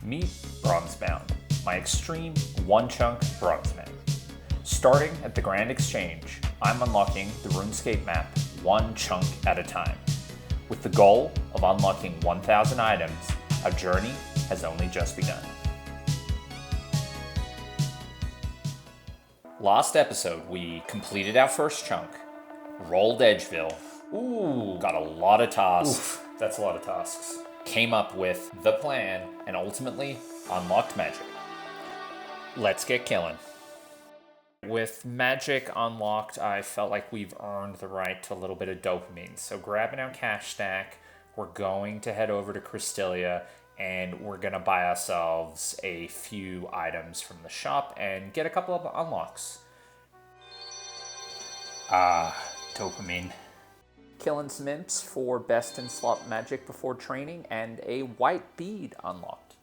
Meet Bronzebound, my Xtreme OneChunk Bronzeman. Starting at the Grand Exchange, I'm unlocking the RuneScape map one chunk at a time. With the goal of unlocking 1,000 items, our journey has only just begun. Last episode, we completed our first chunk, rolled Edgeville, got a lot of tasks. That's a lot of tasks. Came up with the plan, and ultimately unlocked magic. Let's get killing. With magic unlocked, I felt like we've earned the right to a little bit of dopamine. So grabbing our cash stack, we're going to head over to Krystalia, and we're going to buy ourselves a few items from the shop and get a couple of unlocks. Dopamine. Killing some imps for best in slot magic before training, and a white bead unlocked.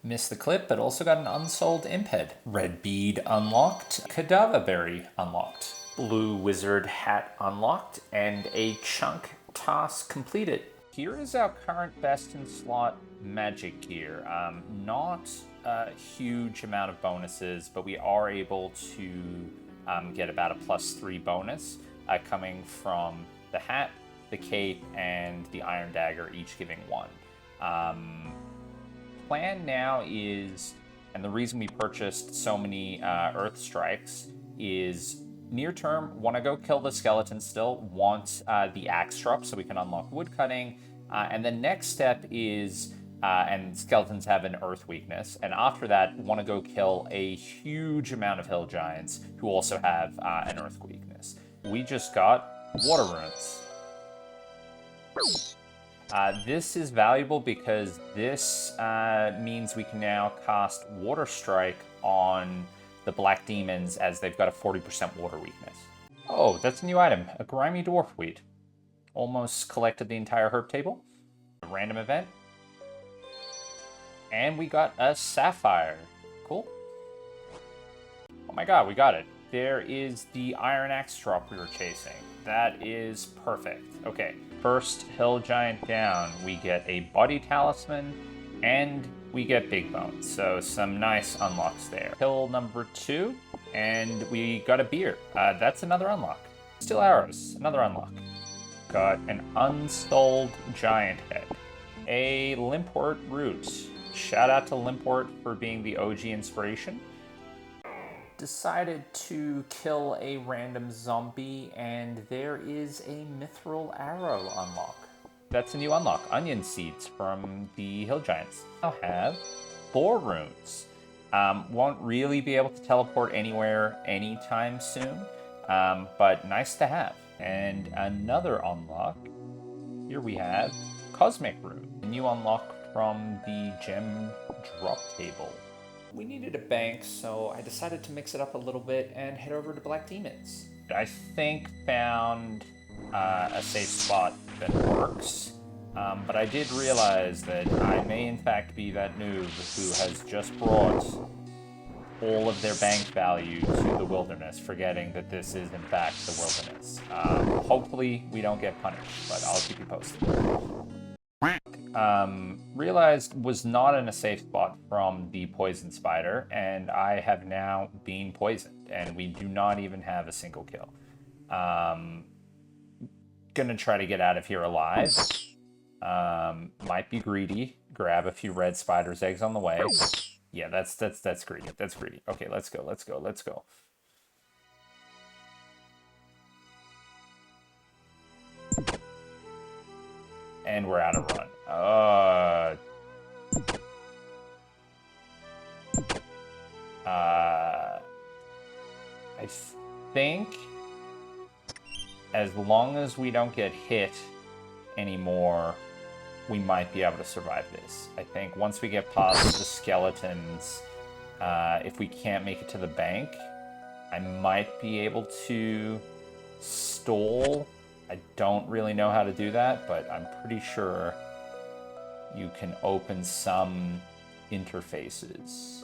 Missed the clip, but also got an unsold imp head. Red bead unlocked, cadaver berry unlocked, blue wizard hat unlocked, and a chunk task completed. Here is our current best in slot magic gear. Not a huge amount of bonuses, but we are able to get about a +3 bonus coming from the hat, the cape, and the iron dagger, each giving 1. Plan now is, and the reason we purchased so many earth strikes is near term, want to go kill the skeleton still, want the axe drop so we can unlock woodcutting, and the next step is, and skeletons have an earth weakness, and after that, want to go kill a huge amount of hill giants who also have an earth weakness. We just got water runes. This is valuable because this means we can now cast Water Strike on the black demons as they've got a 40% water weakness. Oh, that's a new item, a grimy dwarf weed. Almost collected the entire herb table. A random event. And we got a sapphire. Cool. Oh my god, we got it. There is the iron axe drop we were chasing. That is perfect. Okay, first hill giant down. We get a body talisman and we get big bones. So some nice unlocks there. Hill number 2, and we got a beer. That's another unlock. Still arrows, another unlock. Got an unsold giant head. A Limport root. Shout out to Limport for being the OG inspiration. Decided to kill a random zombie, and there is a mithril arrow unlock. That's a new unlock, onion seeds from the hill giants. I'll have 4 runes. Won't really be able to teleport anywhere anytime soon, but nice to have. And another unlock, here we have Cosmic Rune, a new unlock from the gem drop table. We needed a bank, so I decided to mix it up a little bit and head over to Black Demons. I think found a safe spot that works, but I did realize that I may in fact be that noob who has just brought all of their bank value to the wilderness, forgetting that this is in fact the wilderness. Hopefully we don't get punished, but I'll keep you posted. Realized was not in a safe spot from the poison spider, and I have now been poisoned, and we do not even have a single kill. Gonna try to get out of here alive. Might be greedy. Grab a few red spider's eggs on the way. Yeah, that's greedy. That's greedy. Okay, let's go. And we're out of run. I think as long as we don't get hit anymore, we might be able to survive this. I think once we get past the skeletons, if we can't make it to the bank, I might be able to stall. I don't really know how to do that, but I'm pretty sure you can open some interfaces.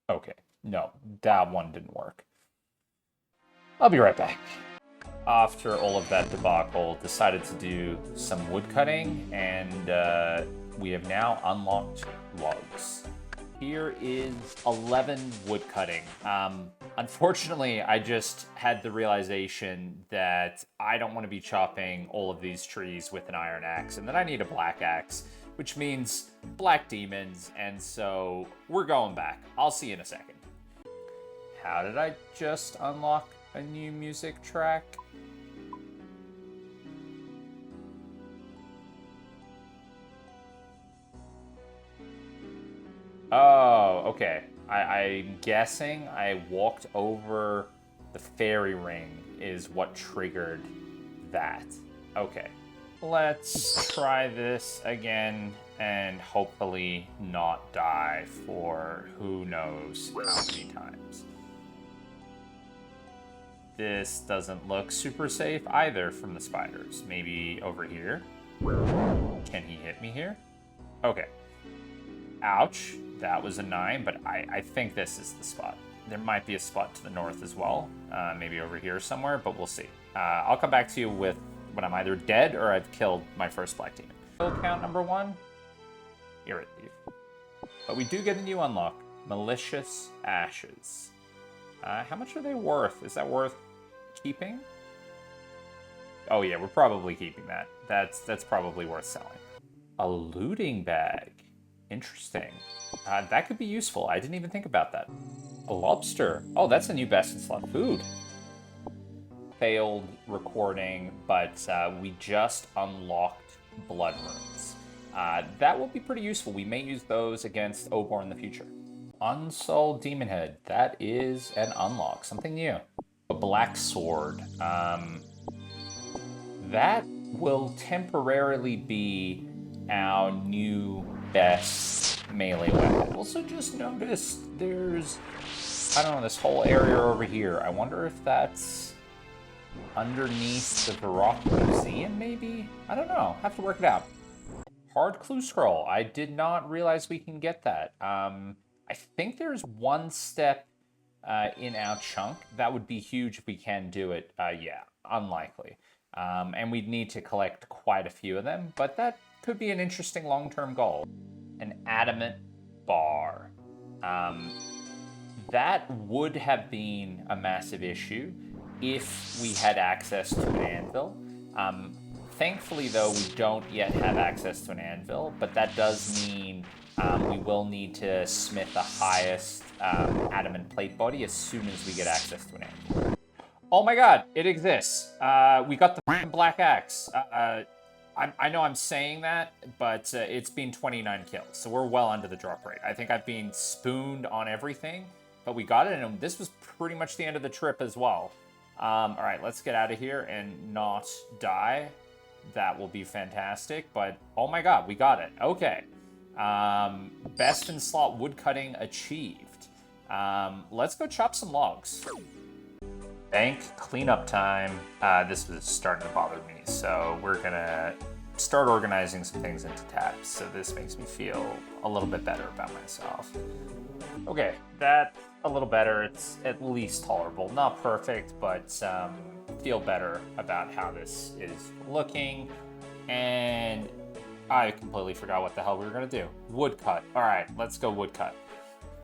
Okay. No, that one didn't work. I'll be right back. After all of that debacle, decided to do some wood cutting, and we have now unlocked logs. Here is 11 wood cutting. Unfortunately, I just had the realization that I don't want to be chopping all of these trees with an iron axe, and that I need a black axe, which means black demons, and so we're going back. I'll see you in a second. How did I just unlock a new music track? Oh, okay. I'm guessing I walked over the fairy ring is what triggered that. Okay. Let's try this again and hopefully not die for who knows how many times. This doesn't look super safe either from the spiders. Maybe over here? Can he hit me here? Okay. Ouch. That was a 9, but I think this is the spot. There might be a spot to the north as well. Maybe over here somewhere, but we'll see. I'll come back to you with when I'm either dead or I've killed my first black demon. Kill count number 1. Irrit Thief. But we do get a new unlock. Malicious Ashes. How much are they worth? Is that worth keeping? Oh yeah, we're probably keeping that. That's probably worth selling. A looting bag. Interesting. That could be useful. I didn't even think about that. A lobster. Oh, that's a new best in slot food. Failed recording, but we just unlocked blood runes. That will be pretty useful. We may use those against Ogor in the future. Unsold Demon Head. That is an unlock. Something new. A black sword. That will temporarily be our new best melee weapon. Also just noticed there's, I don't know, this whole area over here. I wonder if that's underneath the Varrock Museum, maybe? I don't know. Have to work it out. Hard clue scroll. I did not realize we can get that. I think there's one step in our chunk. That would be huge if we can do it. Yeah, unlikely. And we'd need to collect quite a few of them, but that could be an interesting long-term goal. An adamant bar. That would have been a massive issue if we had access to an anvil. Thankfully, though, we don't yet have access to an anvil, but that does mean we will need to smith the highest adamant plate body as soon as we get access to an anvil. Oh my god, it exists. We got the black axe. I know I'm saying that, but it's been 29 kills, so we're well under the drop rate. I think I've been spooned on everything, but we got it, and this was pretty much the end of the trip as well. All right, let's get out of here and not die. That will be fantastic, but oh my god, we got it. Okay. Best in slot woodcutting achieved. Let's go chop some logs. Bank cleanup time. This was starting to bother me, so we're gonna start organizing some things into tabs. So this makes me feel a little bit better about myself. Okay, that's a little better. It's at least tolerable. Not perfect, but feel better about how this is looking. And I completely forgot what the hell we were gonna do. Woodcut. All right, let's go woodcut.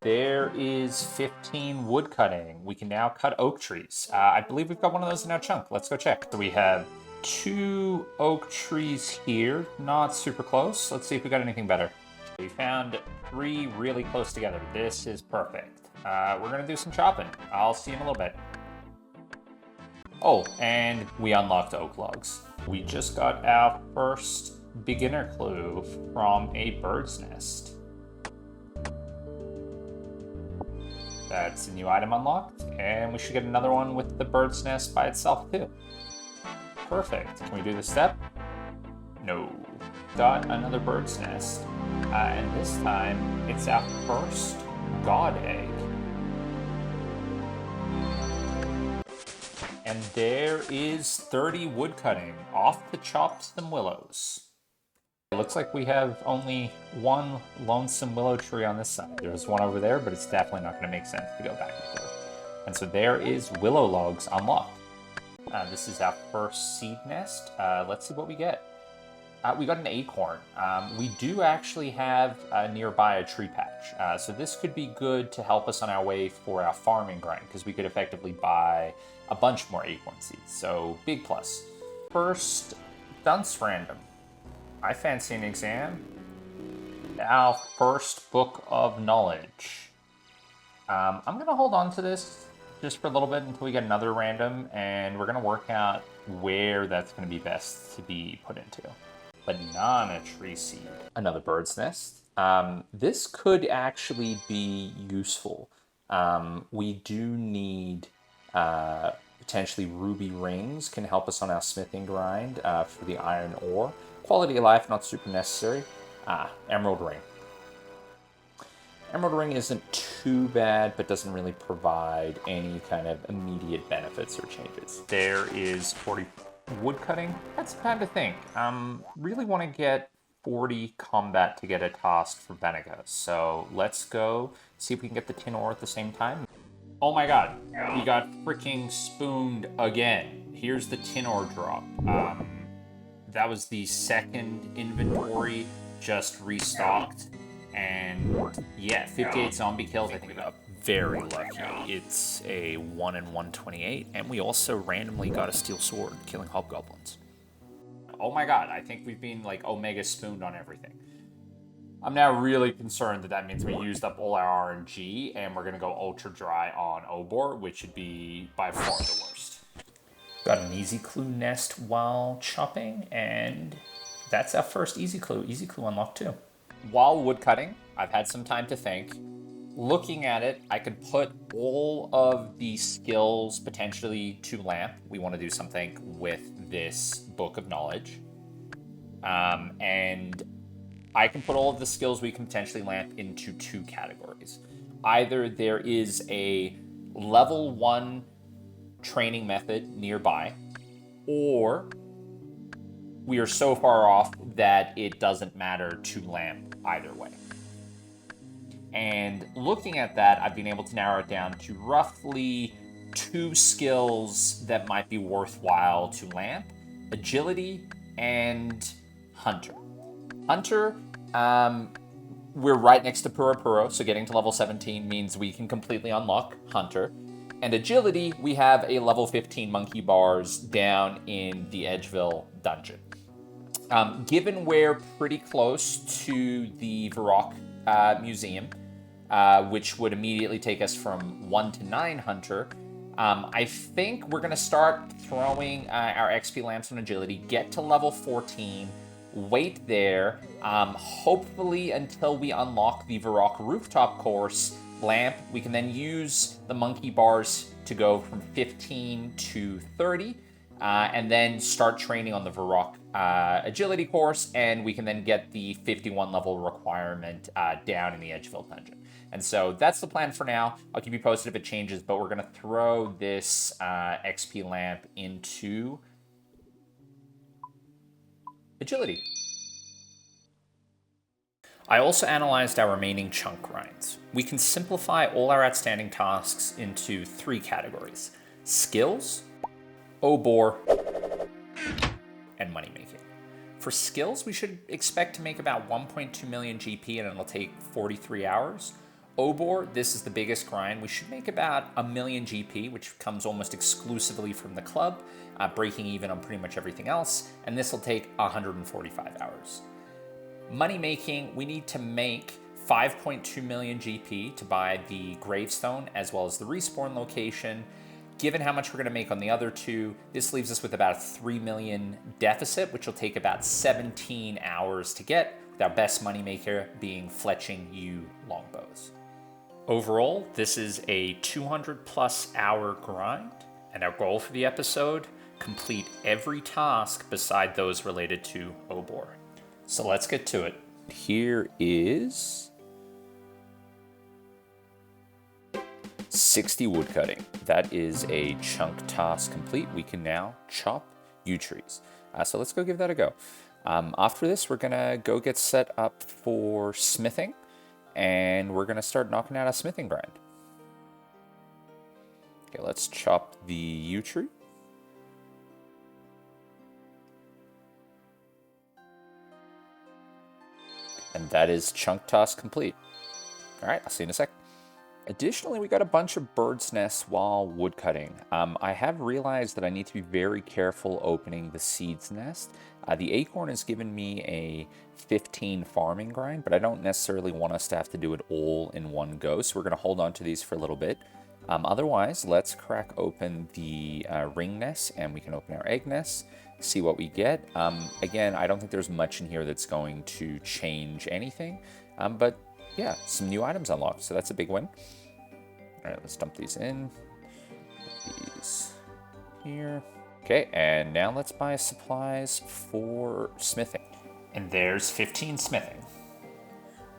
There is 15 wood cutting. We can now cut oak trees. I believe we've got one of those in our chunk. Let's go check. So we have 2 oak trees here, not super close. Let's see if we got anything better. We found 3 really close together. This is perfect. We're gonna do some chopping. I'll see you in a little bit. Oh, and we unlocked oak logs. We just got our first beginner clue from a bird's nest. That's a new item unlocked, and we should get another one with the bird's nest by itself too. Perfect. Can we do the step? No. Got another bird's nest, and this time it's our first god egg. And there is 30 woodcutting. Off to chop some willows. It looks like we have only one lonesome willow tree on this side. There's one over there, but it's definitely not going to make sense to go back and forth. And so there is willow logs unlocked. This is our first seed nest. Let's see what we get. We got an acorn. We do actually have nearby a tree patch. So this could be good to help us on our way for our farming grind, because we could effectively buy a bunch more acorn seeds. So big plus. First, dunce random. I fancy an exam. Our first book of knowledge. I'm going to hold on to this just for a little bit until we get another random, and we're going to work out where that's going to be best to be put into. Banana tree seed. Another bird's nest. This could actually be useful. We do need potentially ruby rings, can help us on our smithing grind for the iron ore. Quality of life, not super necessary. Emerald ring. Emerald ring isn't too bad, but doesn't really provide any kind of immediate benefits or changes. There is 40 woodcutting. That's time to think. Really want to get 40 combat to get a task for Venegas. So let's go see if we can get the tin ore at the same time. Oh my god, we got freaking spooned again. Here's the tin ore drop. That was the second inventory just restocked. And yeah, 58 zombie kills. I think we got very lucky. It's a 1 in 128, and we also randomly got a steel sword killing hobgoblins. Oh my god, I think we've been like omega spooned on everything. I'm now really concerned that means we used up all our RNG and we're gonna go ultra dry on Obor, which would be by far the worst. Got an easy clue nest while chopping, and that's our first easy clue. Easy clue unlocked too. While woodcutting, I've had some time to think. Looking at it, I could put all of the skills potentially to lamp. We want to do something with this book of knowledge. And I can put all of the skills we can potentially lamp into two categories. Either there is a level 1 training method nearby, or we are so far off that it doesn't matter to lamp either way. And looking at that, I've been able to narrow it down to roughly 2 skills that might be worthwhile to lamp: agility and hunter. Hunter, we're right next to Puro Puro, so getting to level 17 means we can completely unlock Hunter. And agility, we have a level 15 monkey bars down in the Edgeville dungeon. Given we're pretty close to the Varrock Museum, which would immediately take us from 1 to 9 Hunter, I think we're going to start throwing our XP lamps on agility, get to level 14, wait there, hopefully until we unlock the Varrock rooftop course lamp. We can then use the monkey bars to go from 15 to 30, and then start training on the Varrock agility course, and we can then get the 51 level requirement down in the Edgeville dungeon. And so that's the plan for now. I'll keep you posted if it changes, but we're going to throw this XP lamp into agility. I also analyzed our remaining chunk grinds. We can simplify all our outstanding tasks into 3 categories: skills, Obor, and money making. For skills, we should expect to make about 1.2 million GP, and it'll take 43 hours. Obor, this is the biggest grind. We should make about 1 million GP, which comes almost exclusively from the club, breaking even on pretty much everything else, and this will take 145 hours. Money making, we need to make 5.2 million GP to buy the Gravestone as well as the respawn location. Given how much we're going to make on the other 2, this leaves us with about a 3 million deficit, which will take about 17 hours to get, with our best moneymaker being Fletching U longbows. Overall, this is a 200+ hour grind, and our goal for the episode: complete every task beside those related to Obor. So let's get to it. Here is 60 woodcutting. That is a chunk task complete. We can now chop yew trees. So let's go give that a go. After this, we're gonna go get set up for smithing, and we're gonna start knocking out a smithing grind. Okay, let's chop the yew tree. And that is chunk toss complete. All right, I'll see you in a sec. Additionally, we got a bunch of bird's nests while woodcutting. I have realized that I need to be very careful opening the seeds nest. The acorn has given me a 15 farming grind, but I don't necessarily want us to have to do it all in one go, so we're going to hold on to these for a little bit. Otherwise, let's crack open the ring nest, and we can open our egg nest, see what we get. Again, I don't think there's much in here that's going to change anything, but yeah, some new items unlocked, so that's a big win. All right, let's dump these in. Put these here. Okay, and now let's buy supplies for smithing. And there's 15 smithing.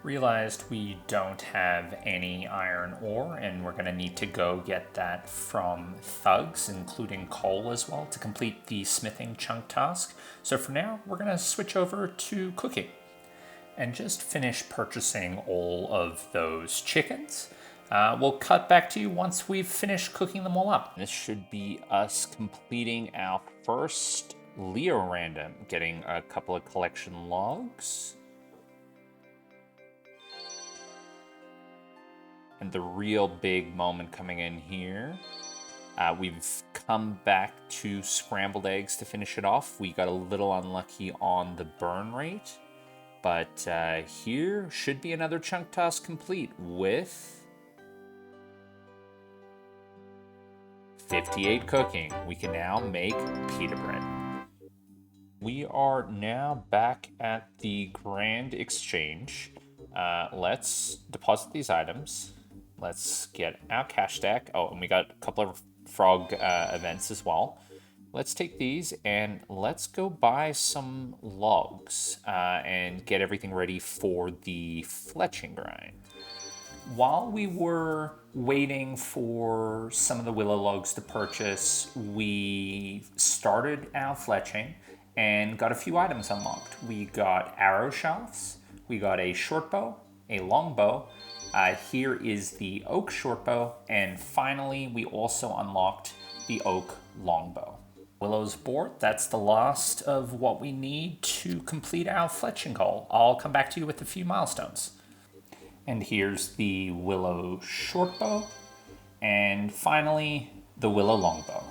Realized we don't have any iron ore, and we're gonna need to go get that from thugs, including coal as well, to complete the smithing chunk task. So for now, we're gonna switch over to cooking and just finish purchasing all of those chickens. We'll cut back to you once we've finished cooking them all up. This should be us completing our first Leo random, getting a couple of collection logs. And the real big moment coming in here. We've come back to scrambled eggs to finish it off. We got a little unlucky on the burn rate. But here should be another chunk toss complete with 58 cooking. We can now make pita bread. We are now back at the Grand Exchange. Let's deposit these items. Let's get our cash stack. Oh, and we got a couple of frog events as well. Let's take these and let's go buy some logs and get everything ready for the fletching grind. While we were waiting for some of the willow logs to purchase, we started our fletching and got a few items unlocked. We got arrow shafts, we got a short bow, a long bow. Here is the oak short bow, and finally we also unlocked the oak long bow. Willow's board, that's the last of what we need to complete our fletching goal. I'll come back to you with a few milestones. And here's the willow short bow, and finally the willow long bow.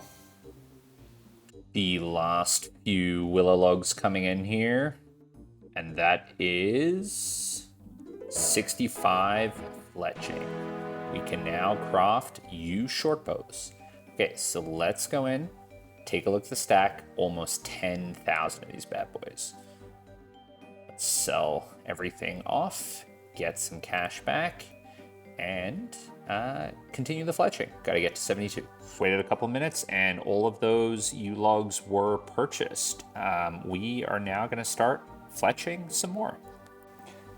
The last few willow logs coming in here, and that is 65 fletching. We can now craft yew short bows. Okay, so let's go in. Take a look at the stack, almost 10,000 of these bad boys. Let's sell everything off, get some cash back, and continue the fletching. Gotta get to 72. Waited a couple minutes and all of those yew logs were purchased. We are now gonna start fletching some more.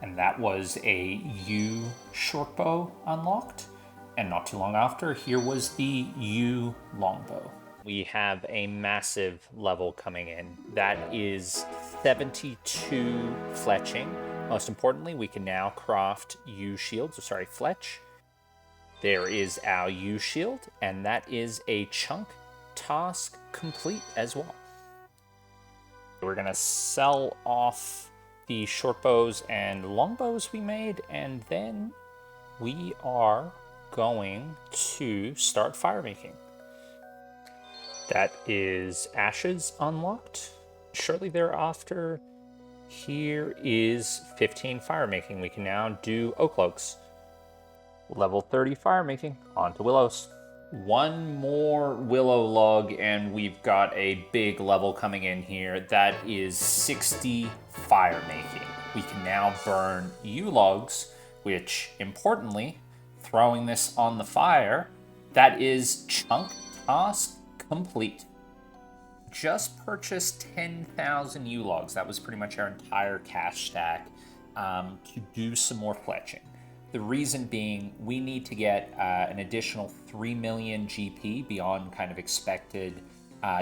And that was a yew short bow unlocked. And not too long after, here was the yew longbow. We have a massive level coming in. That is 72 fletching. Most importantly, we can now craft yew shields, fletch. There is our yew shield, and that is a chunk task complete as well. We're gonna sell off the short bows and long bows we made, and then we are going to start firemaking. That is ashes unlocked. Shortly thereafter, here is 15 firemaking. We can now do oak logs. Level 30 firemaking, on to willows. One more willow log and we've got a big level coming in here. That is 60 firemaking. We can now burn yew logs, which importantly, throwing this on the fire, that is chunk task complete. Just purchased 10,000 yew logs. That was pretty much our entire cash stack to do some more fletching. The reason being, we need to get an additional 3 million GP beyond kind of expected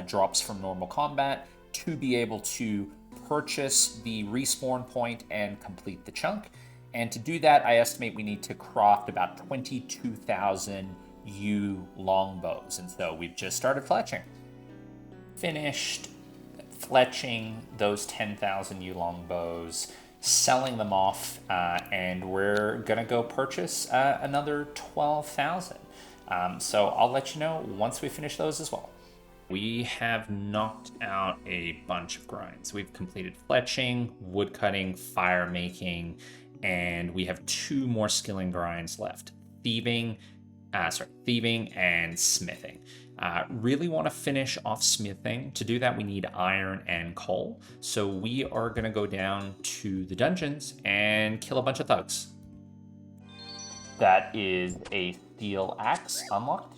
drops from normal combat to be able to purchase the respawn point and complete the chunk. And to do that, I estimate we need to craft about 22,000 yew longbows. And so we've just started fletching. Finished fletching those 10,000 yew longbows, selling them off, and we're gonna go purchase another 12,000. So I'll let you know once we finish those as well. We have knocked out a bunch of grinds. We've completed fletching, woodcutting, firemaking, and we have 2 more skilling grinds left: thieving and smithing. Really want to finish off smithing. To do that, we need iron and coal. So we are going to go down to the dungeons and kill a bunch of thugs. That is a steel axe unlocked.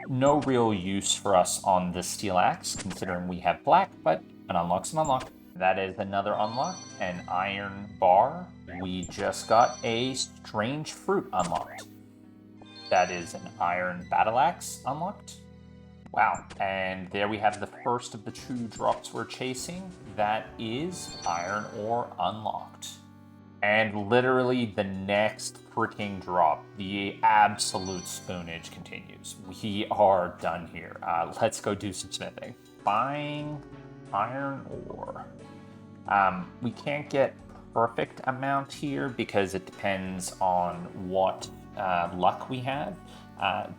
No real use for us on the steel axe, considering we have black, but an unlock's an unlock. That is another unlock, an iron bar. We just got a strange fruit unlocked. That is an iron battle axe unlocked. Wow, and there we have the first of the 2 drops we're chasing. That is iron ore unlocked. And literally the next freaking drop, the absolute spoonage continues. We are done here. Let's go do some smithing. Buying iron ore. We can't get perfect amount here because it depends on what luck we have,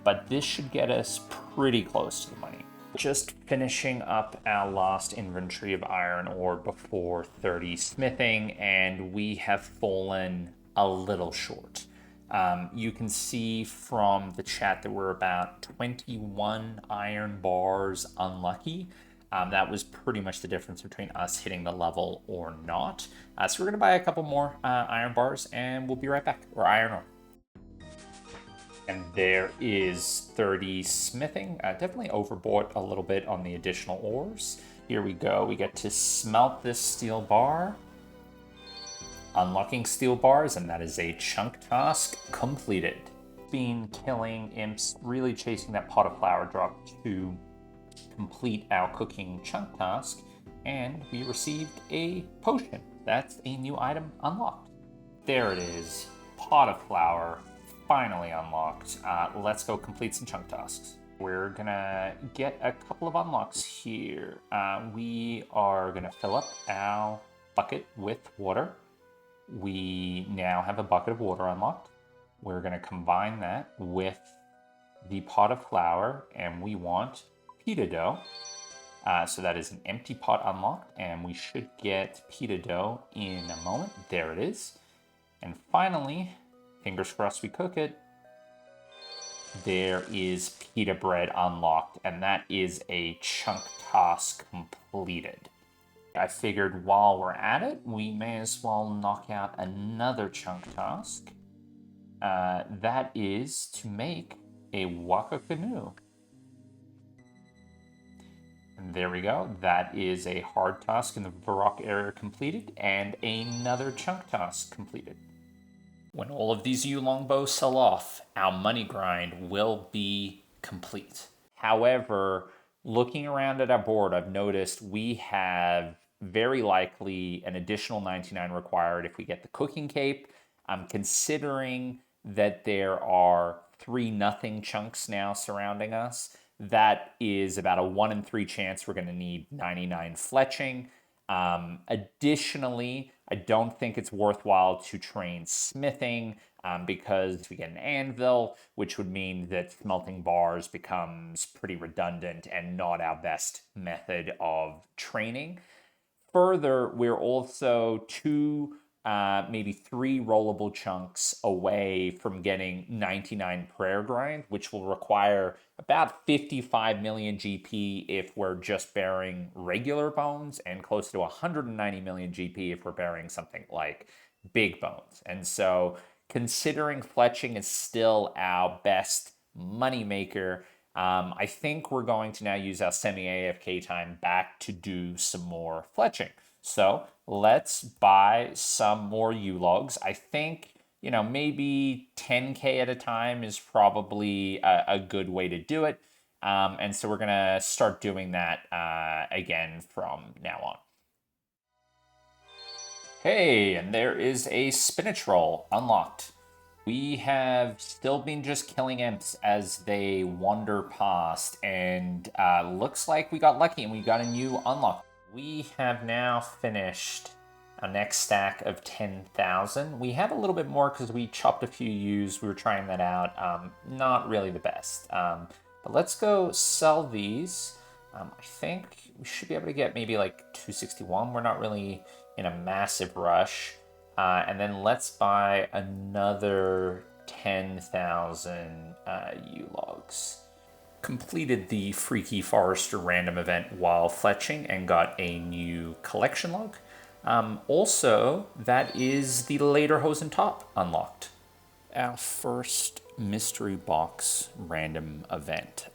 but this should get us pretty close to the money. Just finishing up our last inventory of iron ore before 30 smithing, and we have fallen a little short. You can see from the chat that we're about 21 iron bars unlucky. That was pretty much the difference between us hitting the level or not. So we're going to buy a couple more iron bars, and we'll be right back. Or iron ore. And there is 30 smithing. Definitely overbought a little bit on the additional ores. Here we go. We get to smelt this steel bar. Unlocking steel bars, and that is a chunk task completed. Been killing imps, really chasing that pot of flour drop to complete our cooking chunk task, and we received a potion. That's a new item unlocked. There it is. Pot of flour. Finally unlocked. Let's go complete some chunk tasks. We're gonna get a couple of unlocks here. We are gonna fill up our bucket with water. We now have a bucket of water unlocked. We're gonna combine that with the pot of flour, and we want pita dough. So that is an empty pot unlocked, and we should get pita dough in a moment. There it is. And finally, fingers crossed we cook it, there is pita bread unlocked, and that is a chunk task completed. I figured while we're at it, we may as well knock out another chunk task. That is to make a waka canoe. And there we go. That is a hard task in the Varrock area completed, and another chunk task completed. When all of these yew longbows sell off, our money grind will be complete. However, looking around at our board, I've noticed we have very likely an additional 99 required if we get the cooking cape. I'm considering that there are 3 nothing chunks now surrounding us. That is about a 1 in 3 chance we're going to need 99 fletching. Additionally, I don't think it's worthwhile to train smithing because we get an anvil, which would mean that smelting bars becomes pretty redundant and not our best method of training. Further, we're also 2, maybe 3 rollable chunks away from getting 99 prayer grind, which will require about 55 million GP if we're just bearing regular bones, and close to 190 million GP if we're bearing something like big bones. And so, considering fletching is still our best moneymaker, I think we're going to now use our semi-AFK time back to do some more fletching. So let's buy some more yew logs. I think, maybe 10K at a time is probably a good way to do it. And so we're going to start doing that again from now on. Hey, and there is a spinach roll unlocked. We have still been just killing imps as they wander past, and looks like we got lucky and we got a new unlock. We have now finished our next stack of 10,000. We have a little bit more because we chopped a few U's. We were trying that out. Not really the best. But let's go sell these. I think we should be able to get maybe like 261. We're not really in a massive rush. And then let's buy another 10,000 U-logs. Completed the Freaky Forester random event while fletching and got a new collection log. Also, that is the Lederhosen top unlocked. Our first mystery box random event.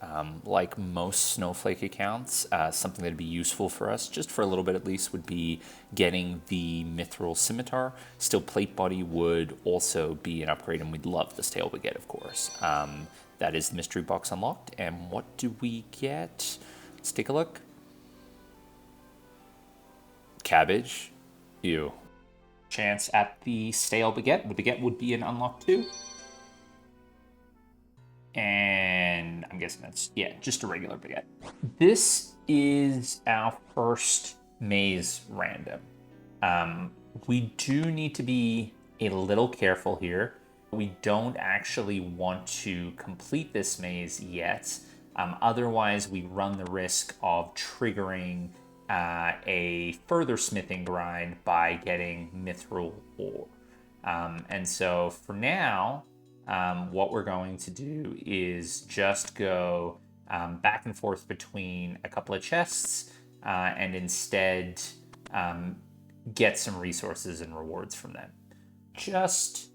Like most Snowflake accounts, something that'd be useful for us, just for a little bit at least, would be getting the Mithril Scimitar. Still, plate body would also be an upgrade, and we'd love the Stale Baguette, of course. That is the mystery box unlocked. And what do we get? Let's take a look. Cabbage. Ew. Chance at the Stale Baguette. The Baguette would be an unlock too. And I'm guessing that's, yeah, just a regular baguette. This is our first maze random. We do need to be a little careful here. We don't actually want to complete this maze yet. Otherwise, we run the risk of triggering a further smithing grind by getting mithril ore. And so for now, what we're going to do is just go back and forth between a couple of chests and instead get some resources and rewards from them. Just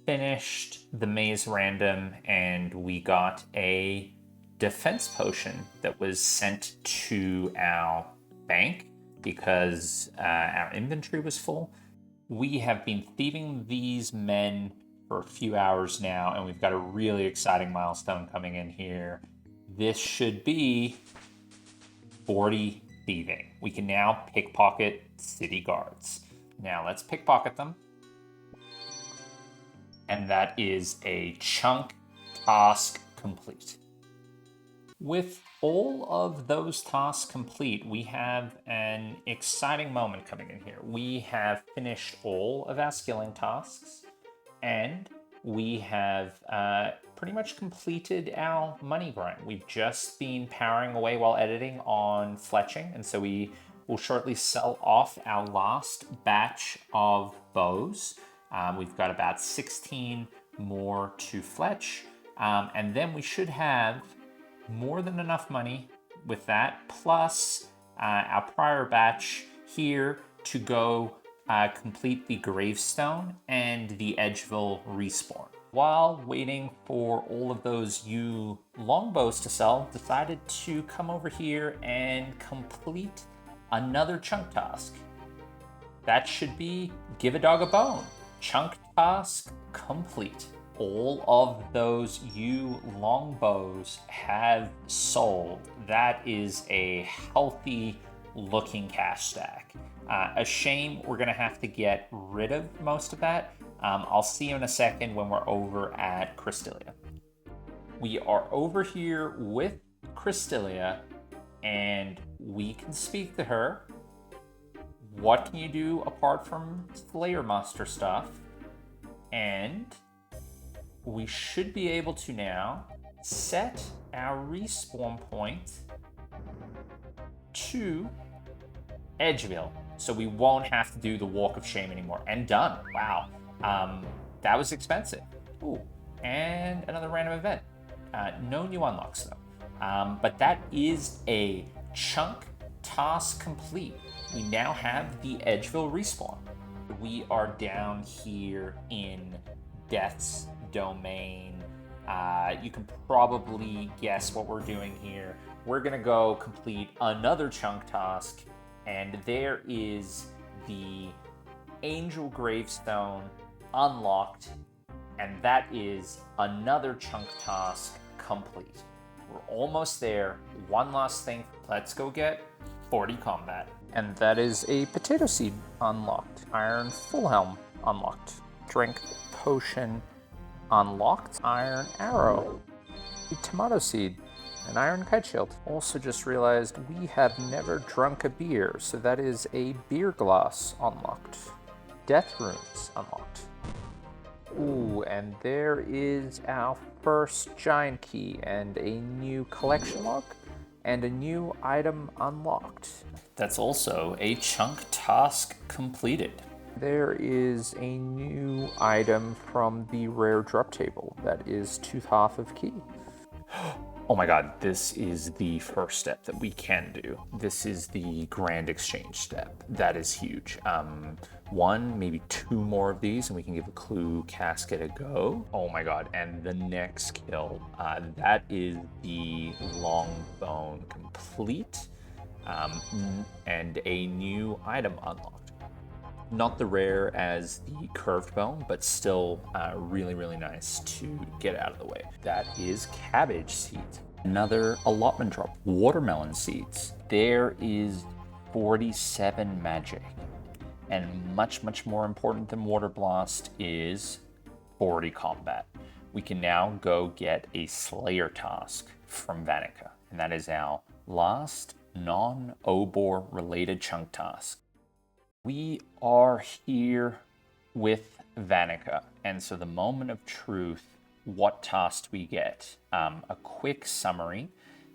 finished the maze random and we got a defense potion that was sent to our bank because our inventory was full. We have been thieving these men for a few hours now, and we've got a really exciting milestone coming in here. This should be 40 thieving. We can now pickpocket city guards. Now let's pickpocket them. And that is a chunk task complete. With all of those tasks complete, we have an exciting moment coming in here. We have finished all of our skilling tasks, and we have pretty much completed our money grind. We've just been powering away while editing on Fletching, and so we will shortly sell off our last batch of bows. We've got about 16 more to fletch, and then we should have more than enough money with that, plus our prior batch here to go complete the Gravestone and the Edgeville respawn. While waiting for all of those longbows to sell, decided to come over here and complete another chunk task. That should be give a dog a bone. Chunk task complete. All of those longbows have sold. That is a healthy looking cash stack. A shame we're gonna have to get rid of most of that. I'll see you in a second when we're over at Krystilia. We are over here with Krystilia and we can speak to her. What can you do apart from Slayer Monster stuff? And we should be able to now set our respawn point to Edgeville, so we won't have to do the Walk of Shame anymore. And done. Wow. That was expensive. Ooh, and another random event. No new unlocks though. But that is a chunk task complete. We now have the Edgeville respawn. We are down here in Death's Domain. You can probably guess what we're doing here. We're gonna go complete another chunk task, and there is the Angel Gravestone unlocked, and that is another chunk task complete. We're almost there. One last thing. Let's go get 40 combat. And that is a potato seed unlocked. Iron full helm unlocked. Strength potion unlocked. Iron arrow. A tomato seed. An iron kite shield. Also just realized we have never drunk a beer, so that is a beer glass unlocked. Death runes unlocked. Ooh, and there is our first giant key and a new collection log and a new item unlocked. That's also a chunk task completed. There is a new item from the rare drop table. That is Tooth Half of Key. Oh my god, this is the first step that we can do. This is the grand exchange step. That is huge. One, maybe two more of these, and we can give a clue casket a go. Oh my god, and the next kill, that is the long bone complete, and a new item unlocked. Not the rare as the curved bone, but still really, really nice to get out of the way. That is cabbage seeds. Another allotment drop, watermelon seeds. There is 47 magic. And much, much more important than Water Blast is 40 combat. We can now go get a Slayer task from Vanica. And that is our last non-Obor related chunk task. We are here with Vanica, and so the moment of truth, what tasks we get? A quick summary.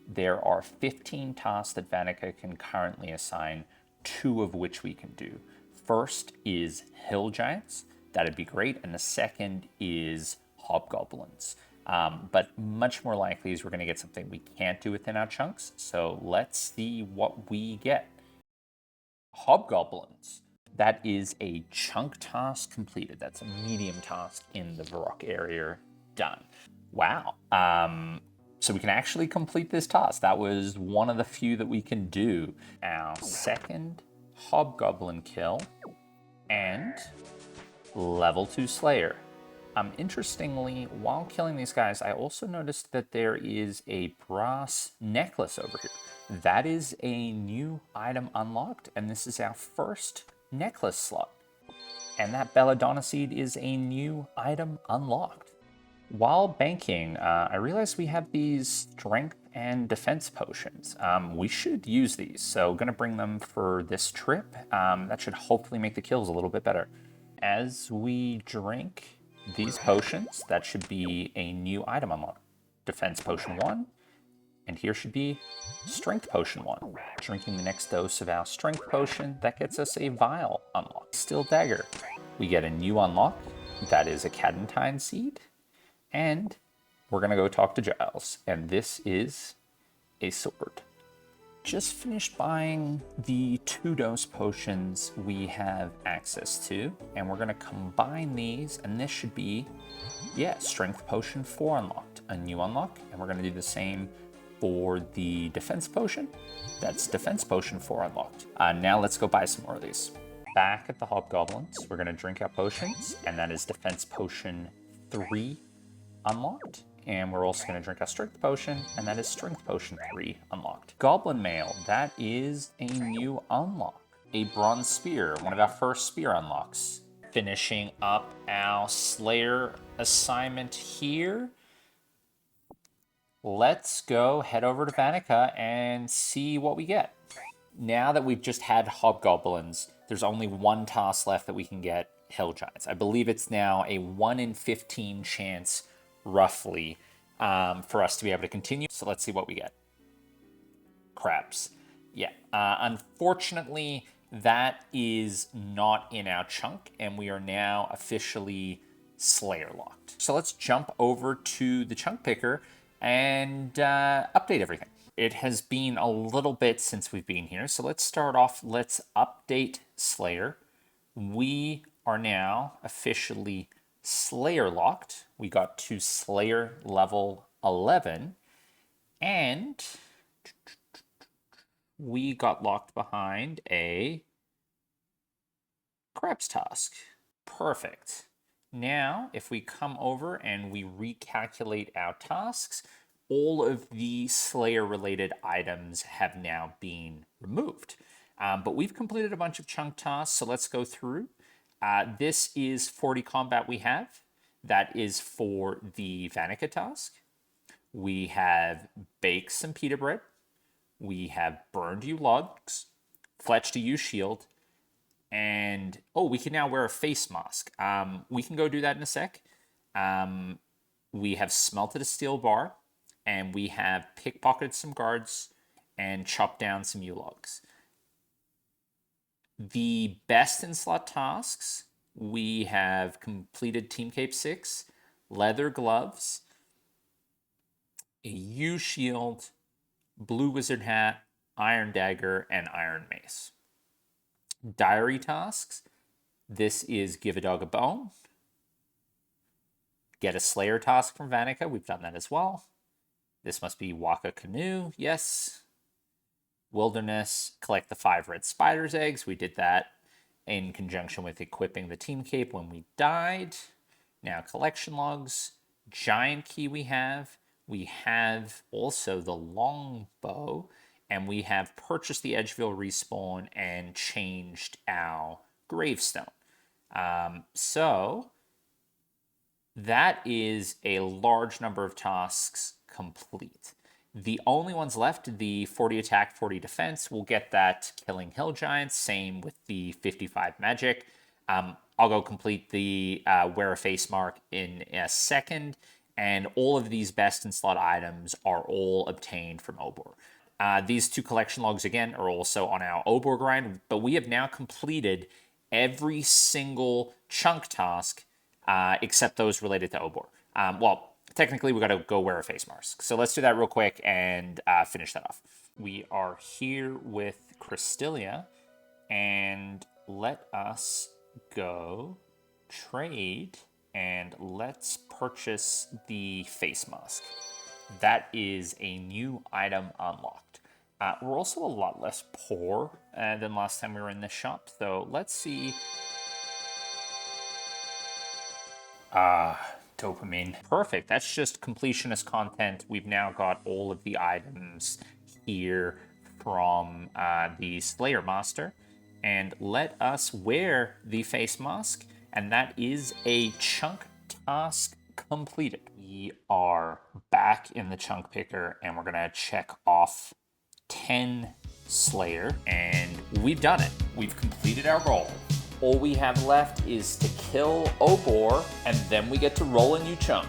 There are 15 tasks that Vanica can currently assign, 2 of which we can do. First is Hill Giants, that'd be great, and the second is Hobgoblins. But much more likely is we're gonna get something we can't do within our chunks, so let's see what we get. Hobgoblins. That is a chunk task completed. That's a medium task in the Varrock area done. Wow. So we can actually complete this task. That was one of the few that we can do. Our second Hobgoblin kill and level 2 Slayer. Interestingly, while killing these guys, I also noticed that there is a brass necklace over here. That is a new item unlocked, and this is our first necklace slot. And that Belladonna seed is a new item unlocked. While banking, I realized we have these strength and defense potions. We should use these, so gonna bring them for this trip. That should hopefully make the kills a little bit better. As we drink these potions, that should be a new item unlock. Defense potion 1, and here should be strength potion 1. Drinking the next dose of our strength potion, that gets us a vial unlock. Steel dagger. We get a new unlock, that is a cadentine seed, and we're gonna go talk to Giles, and this is a sword. Just finished buying the 2-dose potions we have access to, and we're gonna combine these, and this should be, strength potion 4 unlocked, a new unlock, and we're gonna do the same for the defense potion. That's defense potion 4 unlocked. Now let's go buy some more of these. Back at the Hobgoblins, we're gonna drink our potions, and that is defense potion 3 unlocked. And we're also going to drink a strength potion, and that is strength potion 3 unlocked. Goblin mail, that is a new unlock. A bronze spear, one of our first spear unlocks. Finishing up our Slayer assignment here. Let's go head over to Vanica and see what we get. Now that we've just had Hobgoblins, there's only one task left that we can get Hill Giants. I believe it's now a 1 in 15 chance roughly for us to be able to continue. So let's see what we get. Crabs. Yeah, unfortunately, that is not in our chunk, and we are now officially Slayer locked. So let's jump over to the chunk picker and update everything. It has been a little bit since we've been here, so let's start off. Let's update Slayer. We are now officially Slayer locked. We got to Slayer level 11, and we got locked behind a Crabs task. Perfect. Now, if we come over and we recalculate our tasks, all of the Slayer related items have now been removed. But we've completed a bunch of chunk tasks, so let's go through. This is 40 combat we have. That is for the Vanica task. We have bake some pita bread. We have burned you logs, fletched you shield, and we can now wear a face mask. We can go do that in a sec. We have smelted a steel bar, and we have pickpocketed some guards and chopped down some yew logs. The best in slot tasks, we have completed Team Cape 6, leather gloves, a yew shield, blue wizard hat, iron dagger, and iron mace. Diary tasks, this is give a dog a bone. Get a slayer task from Vanica, we've done that as well. This must be walk a canoe, yes. Wilderness, collect the 5 red spider's eggs. We did that in conjunction with equipping the team cape when we died. Now collection logs, giant key we have. We have also the longbow, and we have purchased the Edgeville respawn and changed our gravestone. So that is a large number of tasks complete. The only ones left, the 40 attack, 40 defense, we'll get that killing hill giants, same with the 55 magic. I'll go complete the wear a face mark in a second, and all of these best in slot items are all obtained from Obor. These 2 collection logs, again, are also on our Obor grind, but we have now completed every single chunk task except those related to Obor. Technically, we got to go wear a face mask. So let's do that real quick and finish that off. We are here with Cristelia, and let us go trade, and let's purchase the face mask. That is a new item unlocked. We're also a lot less poor than last time we were in this shop, so let's see. Dopamine. Perfect. That's just completionist content. We've now got all of the items here from the Slayer Master. And let us wear the face mask. And that is a chunk task completed. We are back in the chunk picker, and we're going to check off 10 Slayer. And we've done it. We've completed our goal. All we have left is to kill Obor, and then we get to roll a new chunk.